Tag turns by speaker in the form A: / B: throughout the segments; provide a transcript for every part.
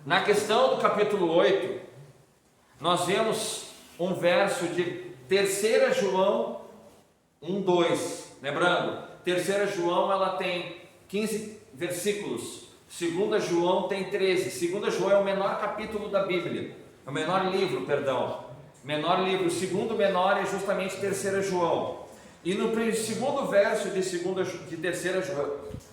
A: Na questão do capítulo 8, nós vemos um verso de 3 João 1:2. Lembrando, 3 João ela tem 15 versículos, 2 João tem 13. 2 João é o menor capítulo da Bíblia, é o menor livro, menor livro. O segundo menor é justamente 3 João. E no segundo verso de 3 João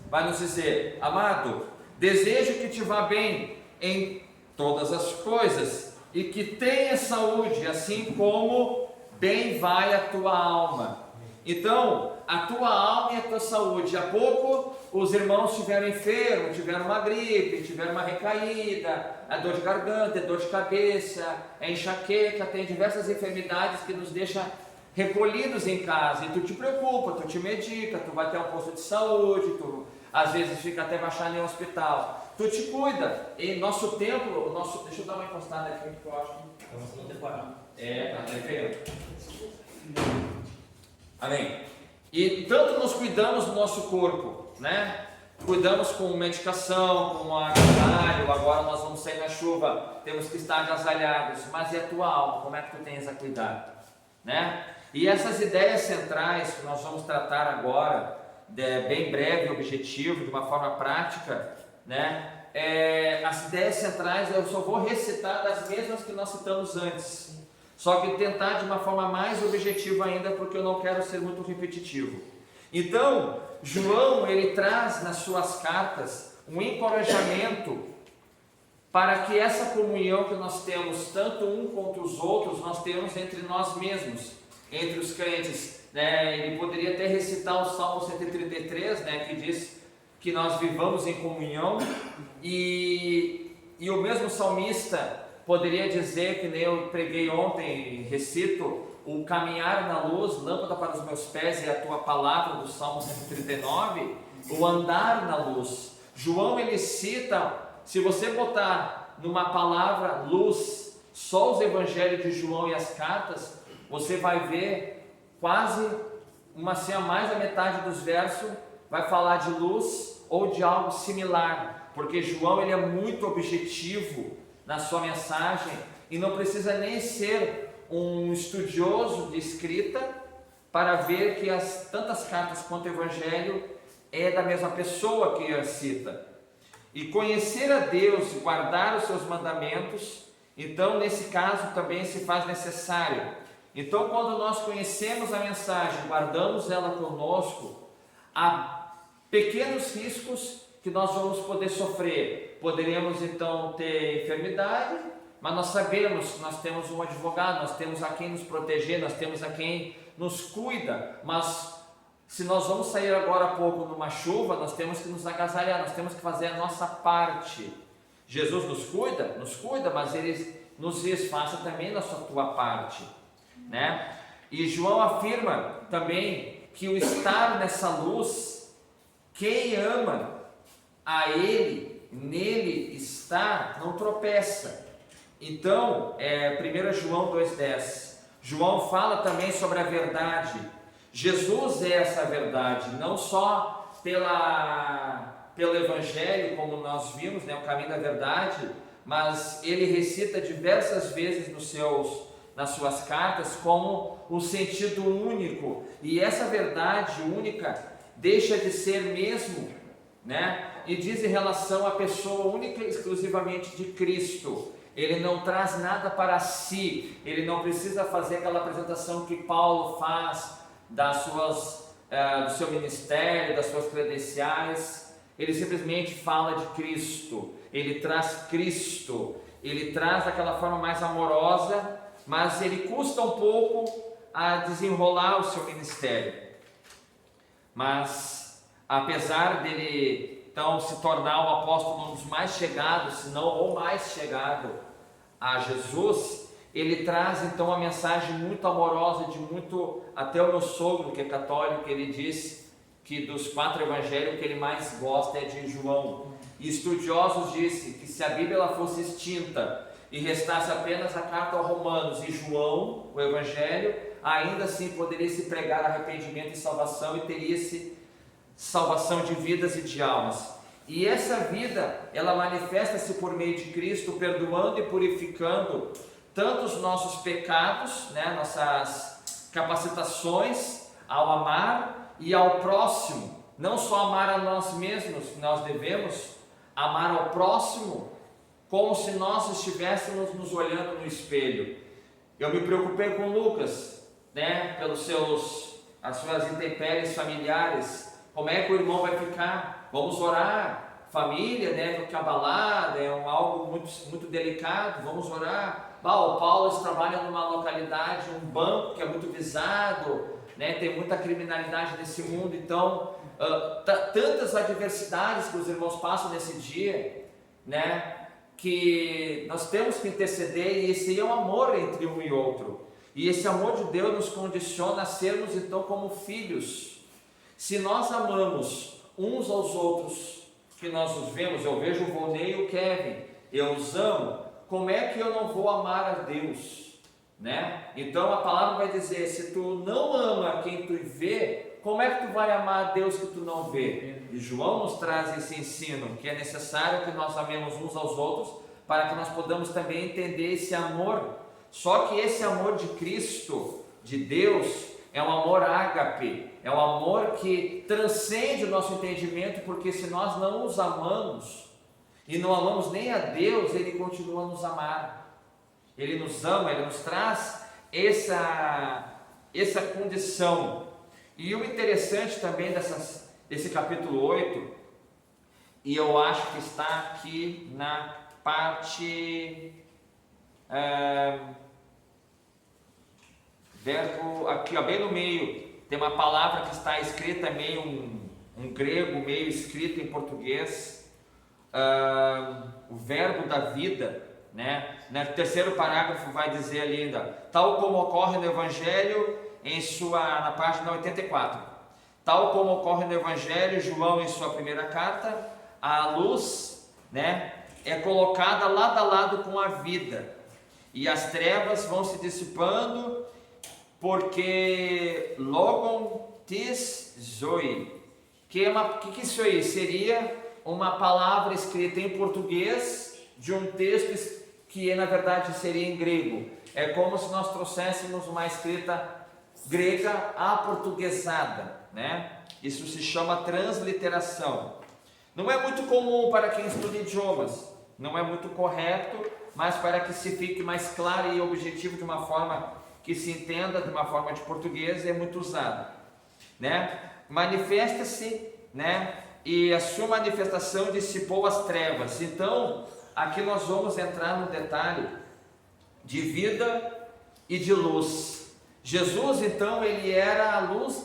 A: vai nos dizer: amado, desejo que te vá bem em todas as coisas e que tenha saúde, assim como bem vai a tua alma. Então, a tua alma e a tua saúde. Há pouco os irmãos estiveram enfermos, tiveram uma gripe, tiveram uma recaída, a dor de garganta, dor de cabeça, a enxaqueca, tem diversas enfermidades que nos deixam recolhidos em casa. E tu te preocupa, tu te medica, tu vai ter um posto de saúde, tu às vezes fica até baixado em um hospital. Tu te cuida. Em nosso templo, deixa eu dar uma encostada aqui que eu acho que não decorado. Tá perfeito. Amém. E tanto nos cuidamos do nosso corpo, né? Cuidamos com medicação, com agasalho. Agora nós vamos sair na chuva, temos que estar agasalhados. Mas e a tua alma? Como é que tu tens a cuidar, né? E essas ideias centrais que nós vamos tratar agora, bem breve, objetivo, de uma forma prática, né? As ideias centrais eu só vou recitar das mesmas que nós citamos antes, só que tentar de uma forma mais objetiva ainda, porque eu não quero ser muito repetitivo. Então, João, ele traz nas suas cartas um encorajamento para que essa comunhão que nós temos, tanto um contra os outros, nós temos entre nós mesmos, entre os crentes, né? Ele poderia até recitar o Salmo 133, né, que diz que nós vivamos em comunhão, e o mesmo salmista poderia dizer, que nem eu preguei ontem, recito, o caminhar na luz, lâmpada para os meus pés e a tua palavra, do Salmo 139, o andar na luz. João, ele cita, se você botar numa palavra luz, só os evangelhos de João e as cartas, você vai ver quase mais da metade dos versos vai falar de luz ou de algo similar, porque João, ele é muito objetivo na sua mensagem, e não precisa nem ser um estudioso de escrita para ver que tantas cartas quanto o evangelho é da mesma pessoa que a cita. E conhecer a Deus e guardar os seus mandamentos, então nesse caso também se faz necessário. Então, quando nós conhecemos a mensagem, guardamos ela conosco, há pequenos riscos que nós vamos poder sofrer. Poderemos então ter enfermidade, mas nós sabemos que nós temos um advogado, nós temos a quem nos proteger, nós temos a quem nos cuida. Mas se nós vamos sair agora há pouco numa chuva, nós temos que nos agasalhar, nós temos que fazer a nossa parte. Jesus nos cuida, mas Ele nos diz: faça também a tua parte, né? E João afirma também que o estar nessa luz, quem ama a Ele, nele está, não tropeça. Então, 1 João 2,10, João fala também sobre a verdade. Jesus é essa verdade, não só pelo Evangelho, como nós vimos, né, o caminho da verdade, mas ele recita diversas vezes nas suas cartas como um sentido único, e essa verdade única deixa de ser mesmo, né? E diz em relação à pessoa única e exclusivamente de Cristo. Ele não traz nada para si, ele não precisa fazer aquela apresentação que Paulo faz do seu ministério, das suas credenciais. Ele simplesmente fala de Cristo, ele traz Cristo, ele traz daquela forma mais amorosa, mas ele custa um pouco a desenrolar o seu ministério. Mas apesar dele então se tornar o apóstolo um dos mais chegados, se não o mais chegado a Jesus, ele traz então uma mensagem muito amorosa, até o meu sogro, que é católico, ele diz que dos 4 evangelhos, o que ele mais gosta é de João. E estudiosos dizem que se a Bíblia ela fosse extinta e restasse apenas a carta aos Romanos e João, o evangelho, ainda assim poderia se pregar arrependimento e salvação, e teria-se salvação de vidas e de almas. E essa vida, ela manifesta-se por meio de Cristo, perdoando e purificando tanto os nossos pecados, né, nossas capacitações ao amar e ao próximo. Não só amar a nós mesmos, nós devemos amar ao próximo como se nós estivéssemos nos olhando no espelho. Eu me preocupei com o Lucas, né, as suas intempéries familiares. Como é que o irmão vai ficar? Vamos orar. Família, né, ficar abalada, algo muito delicado. Vamos orar. O Paulo trabalha numa localidade, um banco que é muito visado, né, tem muita criminalidade nesse mundo. Então, tantas adversidades que os irmãos passam nesse dia, né, que nós temos que interceder, e esse é o amor entre um e outro. E esse amor de Deus nos condiciona a sermos então como filhos. Se nós amamos uns aos outros, que nós os vemos, eu vejo o Volney e o Kevin, eu os amo, como é que eu não vou amar a Deus? Né? Então a palavra vai dizer, se tu não ama quem tu vê, como é que tu vai amar a Deus que tu não vê? E João nos traz esse ensino, que é necessário que nós amemos uns aos outros, para que nós podamos também entender esse amor. Só que esse amor de Cristo, de Deus, é um amor ágape, é um amor que transcende o nosso entendimento, porque se nós não os amamos, e não amamos nem a Deus, Ele continua a nos amar. Ele nos ama, Ele nos traz essa condição. E o interessante também desse capítulo 8, e eu acho que está aqui na parte... verbo, aqui bem no meio, tem uma palavra que está escrita meio um grego, meio escrito em português, o verbo da vida, né? No terceiro parágrafo vai dizer ali ainda, tal como ocorre no Evangelho, na página 84, tal como ocorre no Evangelho, João em sua primeira carta, a luz, né, é colocada lado a lado com a vida, e as trevas vão se dissipando, porque logon tis zoe, que isso aí? Seria uma palavra escrita em português de um texto que na verdade seria em grego. É como se nós trouxéssemos uma escrita grega aportuguesada, né? Isso se chama transliteração. Não é muito comum para quem estuda idiomas, não é muito correto, mas para que se fique mais claro e objetivo de uma forma que se entenda de uma forma de português, é muito usado, né? Manifesta-se, né? E a sua manifestação dissipou as trevas. Então, aqui nós vamos entrar no detalhe de vida e de luz. Jesus, então, ele era a luz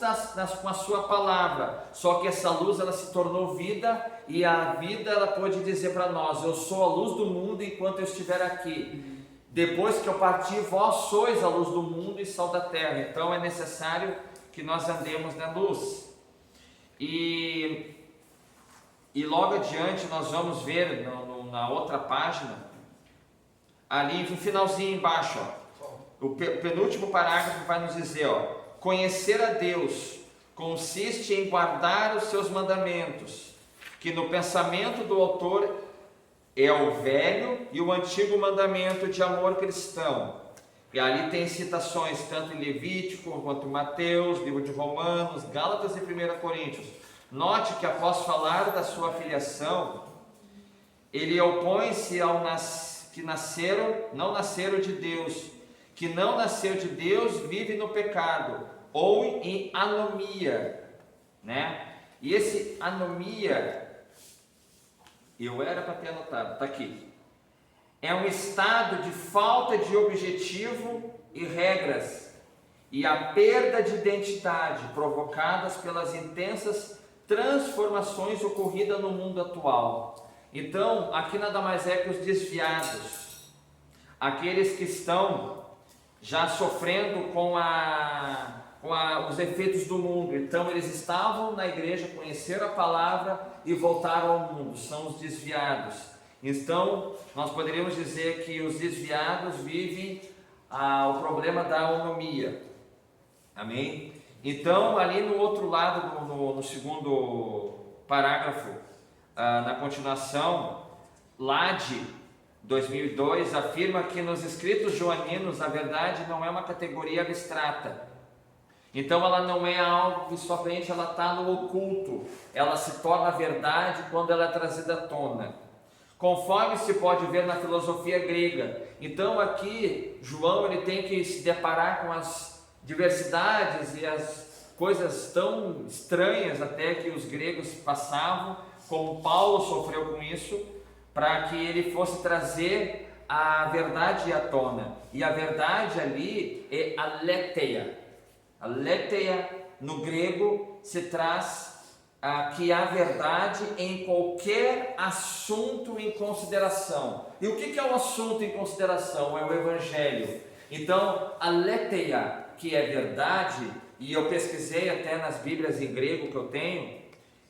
A: com a sua palavra, só que essa luz, ela se tornou vida, e a vida, ela pode dizer para nós, eu sou a luz do mundo enquanto eu estiver aqui. Depois que eu partir, vós sois a luz do mundo e sal da terra. Então é necessário que nós andemos na luz. E logo adiante nós vamos ver na outra página, ali no finalzinho embaixo, o penúltimo parágrafo vai nos dizer, conhecer a Deus consiste em guardar os seus mandamentos, que no pensamento do autor é o velho e o antigo mandamento de amor cristão. E ali tem citações tanto em Levítico quanto em Mateus, livro de Romanos, Gálatas e 1 Coríntios. Note que após falar da sua filiação, ele opõe-se aos que não nasceram de Deus. Que não nasceu de Deus vive no pecado, ou em anomia, né? E esse anomia, eu era para ter anotado, está aqui. É um estado de falta de objetivo e regras, e a perda de identidade provocadas pelas intensas transformações ocorridas no mundo atual. Então, aqui nada mais é que os desviados, aqueles que estão já sofrendo com os efeitos do mundo. Então eles estavam na igreja, conheceram a palavra e voltaram ao mundo, são os desviados. Então nós poderíamos dizer que os desviados vivem o problema da anomia. Amém? Então ali no outro lado, no segundo parágrafo, na continuação, Lade 2002 afirma que nos escritos joaninos a verdade não é uma categoria abstrata. Então ela não é algo que somente ela está no oculto, ela se torna verdade quando ela é trazida à tona, conforme se pode ver na filosofia grega. Então aqui João ele tem que se deparar com as diversidades e as coisas tão estranhas até que os gregos passavam, como Paulo sofreu com isso, para que ele fosse trazer a verdade à tona. E a verdade ali é aletheia. Aletheia no grego se traz que há verdade em qualquer assunto em consideração. E o que é o assunto em consideração? É o Evangelho. Então, aletheia, que é verdade, e eu pesquisei até nas Bíblias em grego que eu tenho,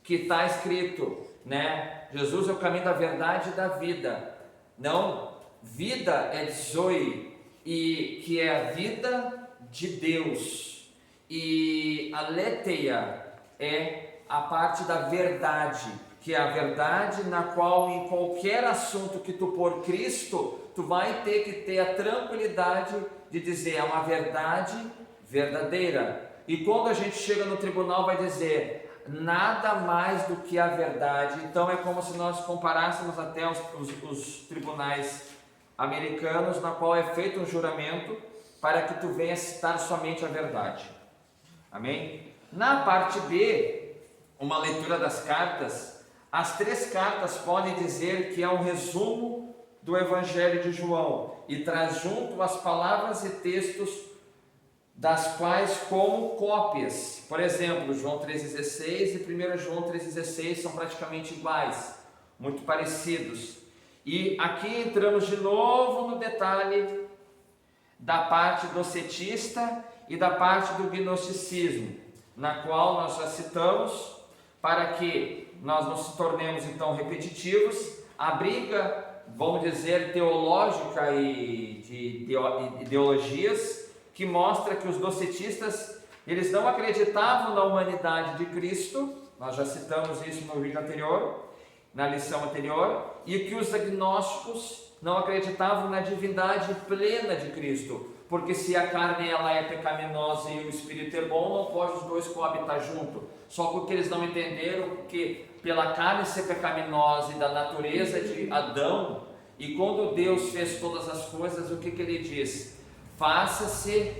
A: que está escrito, né? Jesus é o caminho da verdade e da vida. Não, vida é zoe, e que é a vida de Deus. E aletheia é a parte da verdade, que é a verdade na qual em qualquer assunto que tu por Cristo, tu vai ter que ter a tranquilidade de dizer é uma verdade verdadeira. E quando a gente chega no tribunal vai dizer nada mais do que a verdade. Então é como se nós comparássemos até os tribunais americanos, na qual é feito um juramento para que tu venha citar somente a verdade. Amém? Na parte B, uma leitura das cartas, as 3 cartas podem dizer que é um resumo do Evangelho de João e traz junto as palavras e textos das quais como cópias. Por exemplo, João 3,16 e 1 João 3,16 são praticamente iguais, muito parecidos. E aqui entramos de novo no detalhe da parte docetista e da parte do gnosticismo, na qual nós já citamos, para que nós não se tornemos então repetitivos. A briga, vamos dizer, teológica e de ideologias, que mostra que os docetistas, eles não acreditavam na humanidade de Cristo, nós já citamos isso no vídeo anterior, na lição anterior, e que os agnósticos não acreditavam na divindade plena de Cristo, porque se a carne ela é pecaminosa e o espírito é bom, não pode os dois coabitar junto. Só porque eles não entenderam que pela carne ser pecaminosa e da natureza de Adão, e quando Deus fez todas as coisas, o que ele diz? Faça-se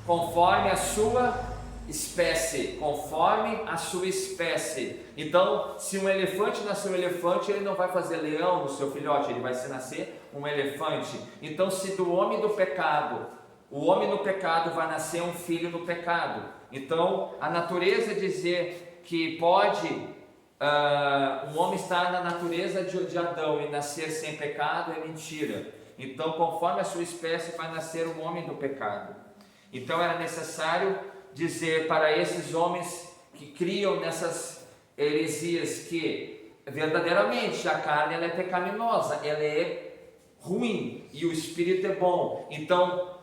A: conforme a sua espécie, conforme a sua espécie. Então, se um elefante nascer um elefante, ele não vai fazer leão no seu filhote, ele vai se nascer um elefante. Então, se do homem do pecado, o homem no pecado vai nascer um filho no pecado. Então, a natureza dizer que pode, um homem estar na natureza de Adão e nascer sem pecado é mentira. Então, conforme a sua espécie vai nascer um homem do pecado. Então, era necessário dizer para esses homens que criam nessas heresias que verdadeiramente a carne ela é pecaminosa, ela é ruim e o espírito é bom. Então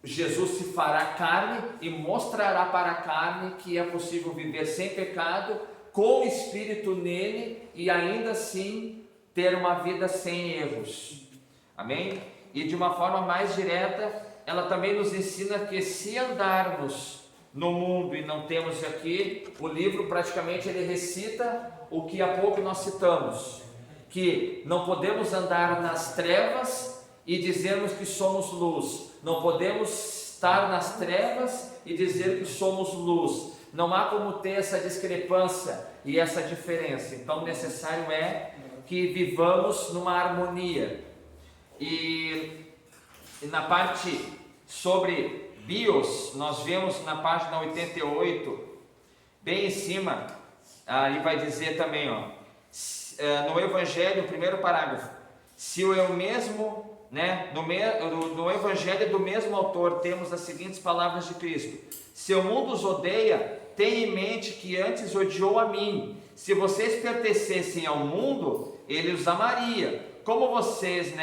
A: Jesus se fará carne e mostrará para a carne que é possível viver sem pecado, com o espírito nele e ainda assim ter uma vida sem erros. Amém? E de uma forma mais direta, ela também nos ensina que se andarmos no mundo, e não temos aqui, o livro praticamente ele recita o que há pouco nós citamos, que não podemos andar nas trevas e dizermos que somos luz, não podemos estar nas trevas e dizer que somos luz, não há como ter essa discrepância e essa diferença. Então necessário é que vivamos numa harmonia. E na parte sobre bios, nós vemos na página 88, bem em cima, ali vai dizer também, no Evangelho, primeiro parágrafo, se eu mesmo, no Evangelho do mesmo autor, temos as seguintes palavras de Cristo: se o mundo os odeia, tenha em mente que antes odiou a mim. Se vocês pertencessem ao mundo, ele os amaria, como vocês,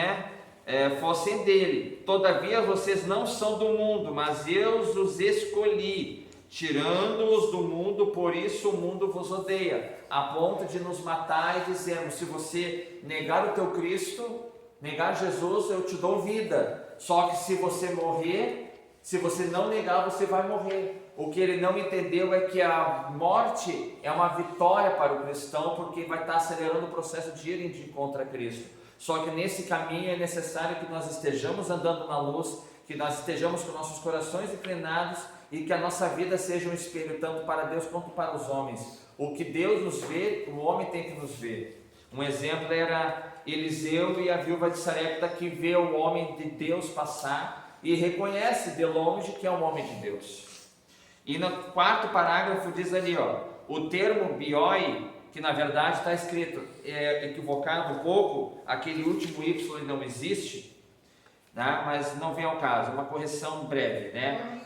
A: fossem dele. Todavia vocês não são do mundo, mas eu os escolhi. tirando-os do mundo, por isso o mundo vos odeia, a ponto de nos matar e dizermos: se você negar o teu Cristo, negar Jesus, eu te dou vida. Só que se você morrer, se você não negar, você vai morrer. O que ele não entendeu é que a morte é uma vitória para o cristão, porque vai estar acelerando o processo de ir de encontro a Cristo. Só que nesse caminho é necessário que nós estejamos andando na luz, que nós estejamos com nossos corações inclinados e que a nossa vida seja um espelho tanto para Deus quanto para os homens. O que Deus nos vê, o homem tem que nos ver. Um exemplo era Eliseu e a viúva de Sarepta, que vê o homem de Deus passar e reconhece de longe que é um homem de Deus. E no quarto parágrafo diz ali, o termo bioi, que na verdade está escrito equivocado um pouco, aquele último Y não existe, né? Mas não vem ao caso, uma correção breve, né?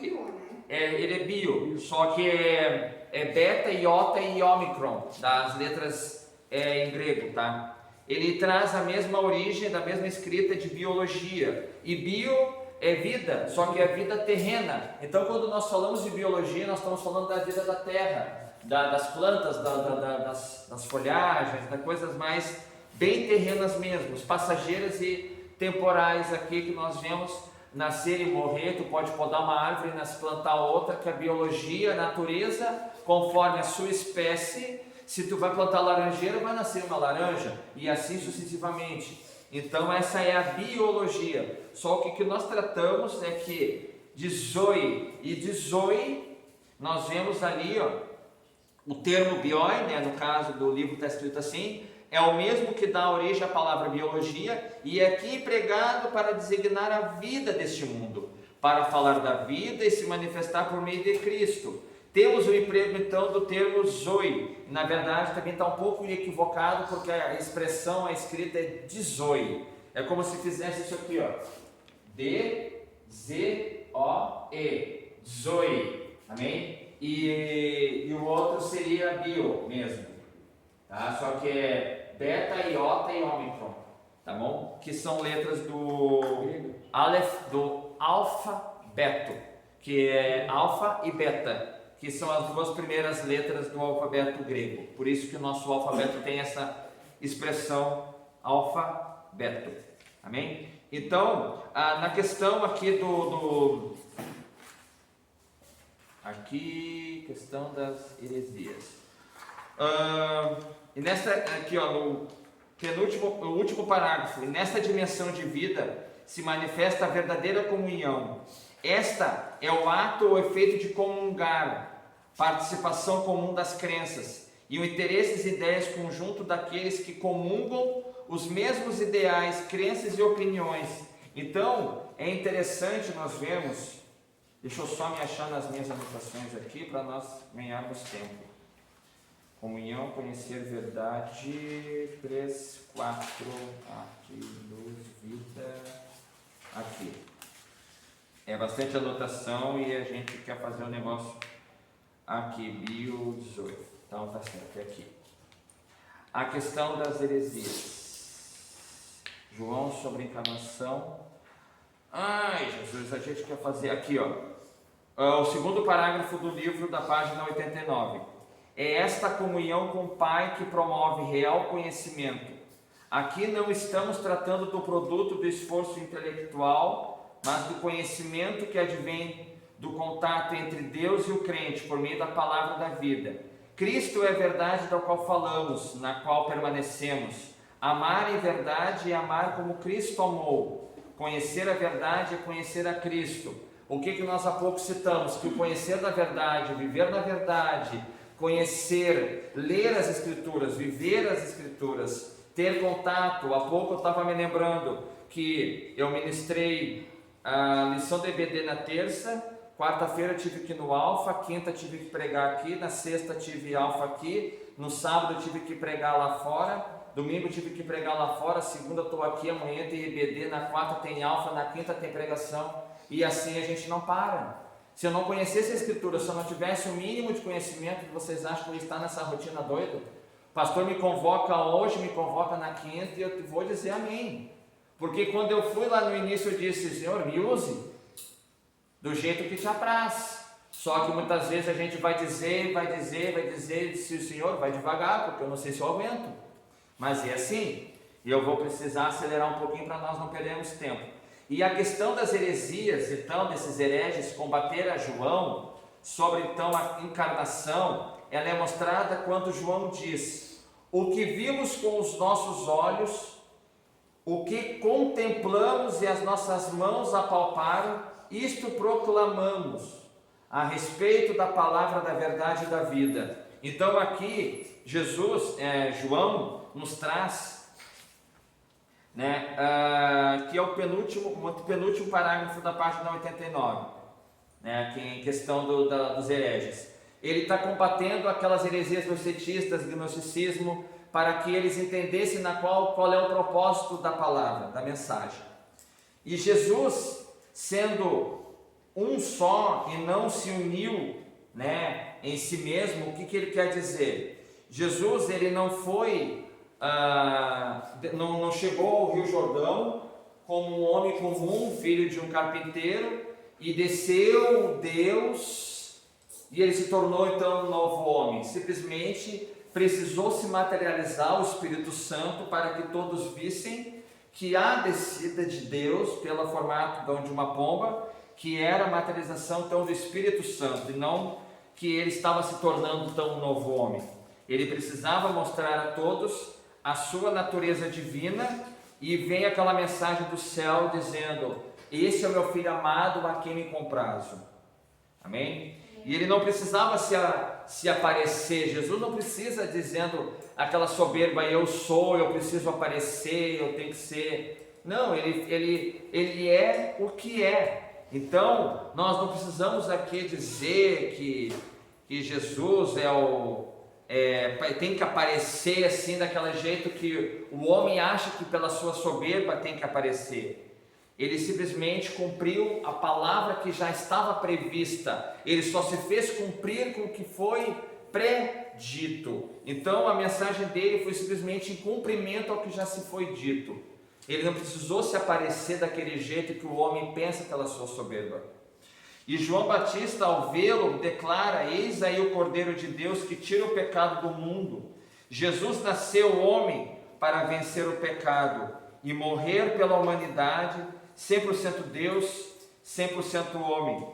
A: Ele é bio, só que é beta, iota e ômicron, das letras em grego, tá? Ele traz a mesma origem, da mesma escrita de biologia, e bio é vida, só que é vida terrena. Então quando nós falamos de biologia, nós estamos falando da vida da terra, das plantas, das folhagens, das coisas mais bem terrenas mesmo, passageiras e temporais aqui que nós vemos nascer e morrer. Tu pode podar uma árvore e plantar outra, que a biologia, a natureza, conforme a sua espécie, se tu vai plantar laranjeira, vai nascer uma laranja, e assim sucessivamente. Então essa é a biologia. Só que o que nós tratamos é que de zoe e de zoe, nós vemos ali o termo bioi, né, no caso do livro está escrito assim, é o mesmo que dá origem à palavra biologia, e é aqui empregado para designar a vida deste mundo, para falar da vida e se manifestar por meio de Cristo. Temos o emprego então do termo zoe, na verdade também está um pouco equivocado, porque a expressão, a escrita é de zoe, é como se fizesse isso aqui, D-Z-O-E, zoe, amém? E o outro seria bio mesmo, tá? Só que é beta, iota e ômicron, tá bom? Que são letras do Aleph, do alfabeto, que é alfa e beta, que são as duas primeiras letras do alfabeto grego. Por isso que o nosso alfabeto tem essa expressão alfabeto, amém? Então, na questão aqui aqui, questão das heresias. E nesta aqui, no último parágrafo, e nesta dimensão de vida se manifesta a verdadeira comunhão. Esta é o ato ou efeito de comungar, participação comum das crenças e o interesse e ideias conjunto daqueles que comungam os mesmos ideais, crenças e opiniões. Então, é interessante nós vermos, deixa eu só me achar nas minhas anotações aqui para nós ganharmos tempo. Comunhão, conhecer verdade, 3, 4, arte, luz, vida, aqui. É bastante anotação e a gente quer fazer um negócio aqui, bio 18. Então tá certo, é aqui. A questão das heresias. João sobre encarnação. Ai, Jesus, a gente quer fazer aqui, o segundo parágrafo do livro, da página 89. É esta comunhão com o Pai que promove real conhecimento. Aqui não estamos tratando do produto do esforço intelectual, mas do conhecimento que advém do contato entre Deus e o crente por meio da palavra da vida. Cristo é a verdade da qual falamos, na qual permanecemos. Amar em verdade é amar como Cristo amou. Conhecer a verdade é conhecer a Cristo. O que nós há pouco citamos? Que o conhecer da verdade, viver na verdade, conhecer, ler as Escrituras, viver as Escrituras, ter contato. Há pouco eu estava me lembrando que eu ministrei a lição de EBD na terça, quarta-feira tive que ir no Alfa, quinta tive que pregar aqui, na sexta tive Alfa aqui, no sábado tive que pregar lá fora, domingo tive que pregar lá fora, segunda estou aqui, amanhã tem EBD, na quarta tem Alfa, na quinta tem pregação, e assim a gente não para. Se eu não conhecesse a Escritura, se eu não tivesse o mínimo de conhecimento, vocês acham que eu estou nessa rotina doida? O pastor me convoca hoje, me convoca na quinta, e eu vou dizer amém. Porque quando eu fui lá no início, eu disse: Senhor, me use do jeito que te apraz. Só que muitas vezes a gente vai dizer, se o Senhor vai devagar, porque eu não sei se eu aguento. Mas é assim, e eu vou precisar acelerar um pouquinho para nós não perdermos tempo. E a questão das heresias, então, desses hereges, combater a João, sobre então a encarnação, ela é mostrada quando João diz: o que vimos com os nossos olhos, o que contemplamos e as nossas mãos apalparam, isto proclamamos a respeito da palavra da verdade e da vida. Então aqui João nos traz, que é o penúltimo parágrafo da página 89, aqui em questão dos hereges. Ele está combatendo aquelas heresias docetistas, gnosticismo, para que eles entendessem qual é o propósito da palavra, da mensagem. E Jesus, sendo um só e não se uniu, em si mesmo, o que ele quer dizer? Jesus, ele não foi, não chegou ao Rio Jordão como um homem comum, filho de um carpinteiro, e desceu Deus, e ele se tornou então um novo homem. Simplesmente precisou se materializar o Espírito Santo para que todos vissem que a descida de Deus pelo formato de uma pomba, que era a materialização então do Espírito Santo, e não que ele estava se tornando então um novo homem. Ele precisava mostrar a todos a sua natureza divina, e vem aquela mensagem do céu dizendo: esse é o meu filho amado, a quem me comprazo. Amém? E ele não precisava se aparecer. Jesus não precisa dizendo aquela soberba: eu sou, eu preciso aparecer, eu tenho que ser. Não, ele é o que é. Então, nós não precisamos aqui dizer que Jesus tem que aparecer assim, daquele jeito que o homem acha que pela sua soberba tem que aparecer. Ele simplesmente cumpriu a palavra que já estava prevista. Ele só se fez cumprir com o que foi predito. Então, a mensagem dele foi simplesmente em cumprimento ao que já se foi dito. Ele não precisou se aparecer daquele jeito que o homem pensa pela sua soberba. E João Batista, ao vê-lo, declara: eis aí o Cordeiro de Deus que tira o pecado do mundo. Jesus nasceu homem para vencer o pecado e morrer pela humanidade, 100% Deus, 100% homem.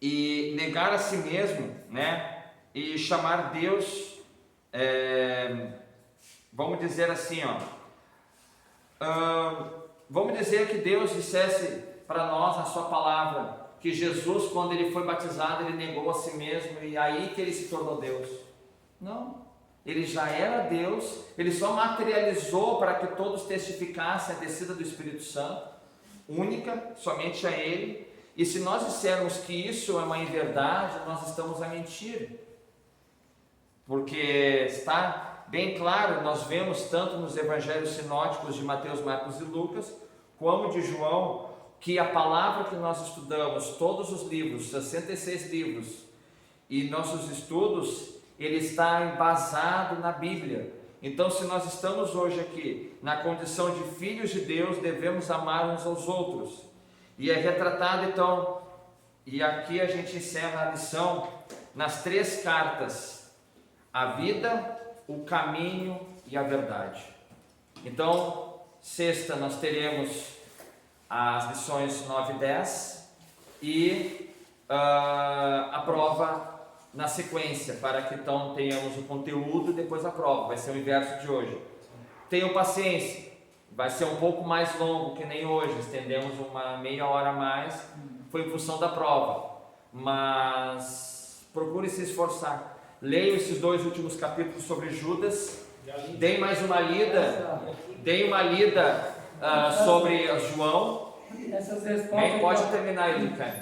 A: E negar a si mesmo, e chamar Deus, vamos dizer assim, vamos dizer que Deus dissesse para nós na sua palavra que Jesus, quando ele foi batizado, ele negou a si mesmo, e aí que ele se tornou Deus. Não, ele já era Deus, ele só materializou para que todos testificassem a descida do Espírito Santo, única, somente a ele. E se nós dissermos que isso é uma inverdade, nós estamos a mentir, porque está bem claro, nós vemos tanto nos evangelhos sinóticos de Mateus, Marcos e Lucas, como de João, que a palavra que nós estudamos, todos os livros, 66 livros, e nossos estudos, ele está embasado na Bíblia. Então, se nós estamos hoje aqui na condição de filhos de Deus, devemos amar uns aos outros. E é retratado então, e aqui a gente encerra a lição nas 3 cartas: a vida, o caminho e a verdade. Então, sexta nós teremos as lições 9 e 10 e a prova na sequência, para que então tenhamos o conteúdo e depois a prova. Vai ser o inverso de hoje. Tenham paciência, vai ser um pouco mais longo que nem hoje, estendemos uma meia hora a mais, foi em função da prova, mas procure se esforçar. Leiam esses 2 últimos capítulos sobre Judas, deem mais uma lida, sobre João.
B: Essas respostas
A: Pode terminar aí, Lucas.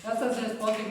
B: Essas respostas que eu